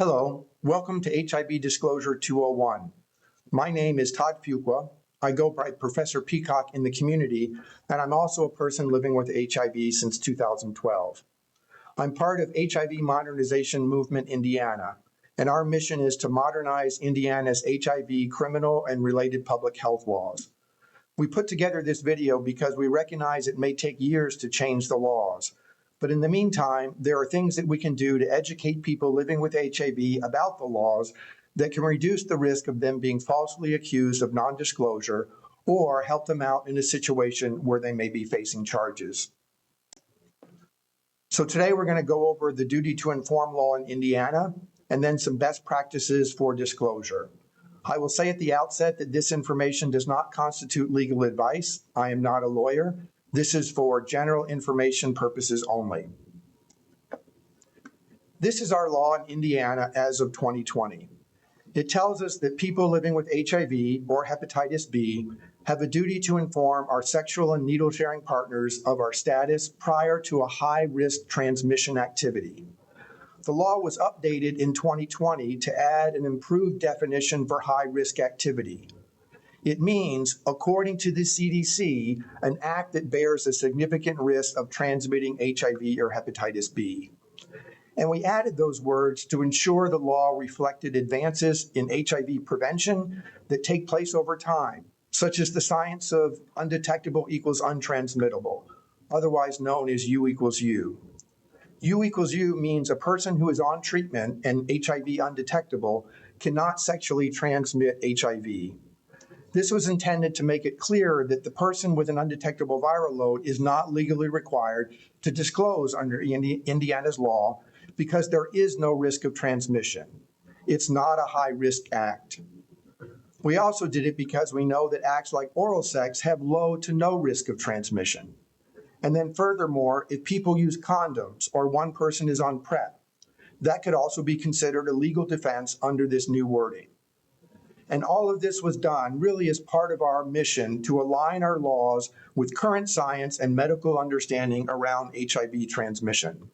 Hello, welcome to HIV Disclosure 201. My name is Todd Fuqua. I go by Professor Peacock in the community, and I'm also a person living with HIV since 2012. I'm part of HIV Modernization Movement Indiana, and our mission is to modernize Indiana's HIV criminal and related public health laws. We put together this video because we recognize it may take years to change the laws. But in the meantime, there are things that we can do to educate people living with HIV about the laws that can reduce the risk of them being falsely accused of non-disclosure or help them out in a situation where they may be facing charges. So today we're going to go over the duty to inform law in Indiana and then some best practices for disclosure. I will say at the outset that this information does not constitute legal advice. I am not a lawyer. This is for general information purposes only. This is our law in Indiana as of 2020. It tells us that people living with HIV or hepatitis B have a duty to inform our sexual and needle-sharing partners of our status prior to a high-risk transmission activity. The law was updated in 2020 to add an improved definition for high-risk activity. It means, according to the CDC, an act that bears a significant risk of transmitting HIV or hepatitis B. And we added those words to ensure the law reflected advances in HIV prevention that take place over time, such as the science of undetectable equals untransmittable, otherwise known as U equals U. U equals U means a person who is on treatment and HIV undetectable cannot sexually transmit HIV. This was intended to make it clear that the person with an undetectable viral load is not legally required to disclose under Indiana's law because there is no risk of transmission. It's not a high-risk act. We also did it because we know that acts like oral sex have low to no risk of transmission. And then furthermore, if people use condoms or one person is on PrEP, that could also be considered a legal defense under this new wording. And all of this was done really as part of our mission to align our laws with current science and medical understanding around HIV transmission.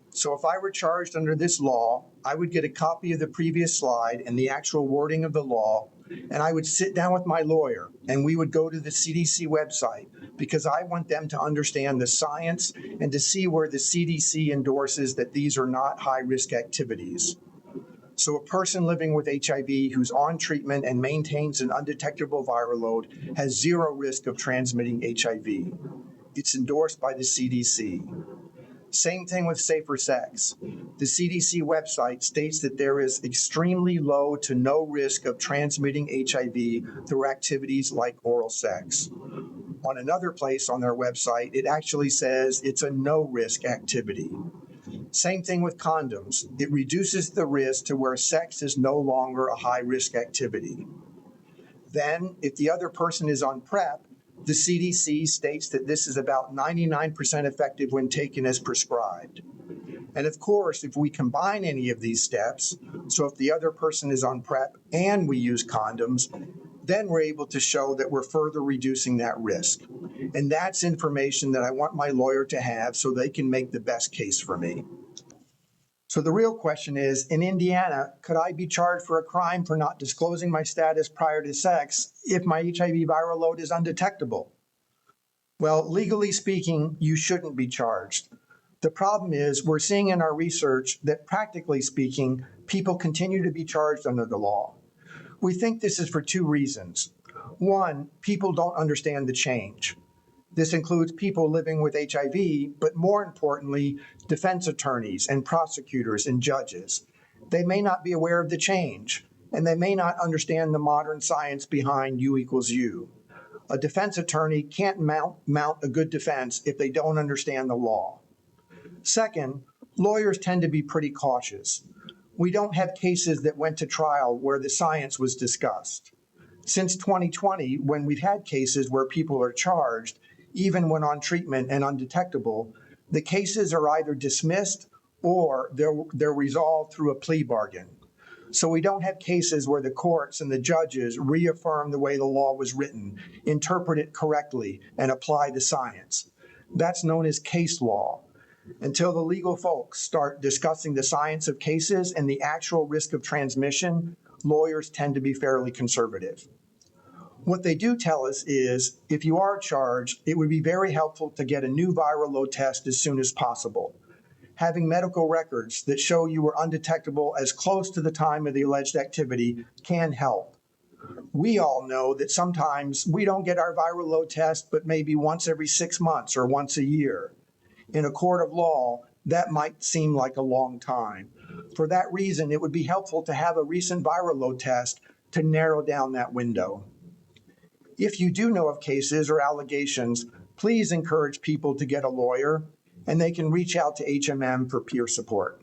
So if I were charged under this law, I would get a copy of the previous slide and the actual wording of the law, and I would sit down with my lawyer and we would go to the CDC website because I want them to understand the science and to see where the CDC endorses that these are not high-risk activities. So a person living with HIV who's on treatment and maintains an undetectable viral load has zero risk of transmitting HIV. It's endorsed by the CDC. Same thing with safer sex. The CDC website states that there is extremely low to no risk of transmitting HIV through activities like oral sex. On another place on their website, it actually says it's a no-risk activity. Same thing with condoms. It reduces the risk to where sex is no longer a high-risk activity. Then, if the other person is on PrEP, the CDC states that this is about 99% effective when taken as prescribed. And of course, if we combine any of these steps, so if the other person is on PrEP and we use condoms, then we're able to show that we're further reducing that risk. And that's information that I want my lawyer to have so they can make the best case for me. So the real question is, in Indiana, could I be charged for a crime for not disclosing my status prior to sex if my HIV viral load is undetectable? Well, legally speaking, you shouldn't be charged. The problem is we're seeing in our research that practically speaking, people continue to be charged under the law. We think this is for two reasons. One, people don't understand the change. This includes people living with HIV, but more importantly, defense attorneys and prosecutors and judges. They may not be aware of the change, and they may not understand the modern science behind U equals U. A defense attorney can't mount a good defense if they don't understand the law. Second, lawyers tend to be pretty cautious. We don't have cases that went to trial where the science was discussed. Since 2020, when we've had cases where people are charged, even when on treatment and undetectable, the cases are either dismissed or they're resolved through a plea bargain. So we don't have cases where the courts and the judges reaffirm the way the law was written, interpret it correctly, and apply the science. That's known as case law. Until the legal folks start discussing the science of cases and the actual risk of transmission, lawyers tend to be fairly conservative. What they do tell us is if you are charged, it would be very helpful to get a new viral load test as soon as possible. Having medical records that show you were undetectable as close to the time of the alleged activity can help. We all know that sometimes we don't get our viral load test, but maybe once every 6 months or once a year. In a court of law, that might seem like a long time. For that reason, it would be helpful to have a recent viral load test to narrow down that window. If you do know of cases or allegations, please encourage people to get a lawyer, and they can reach out to HMM for peer support.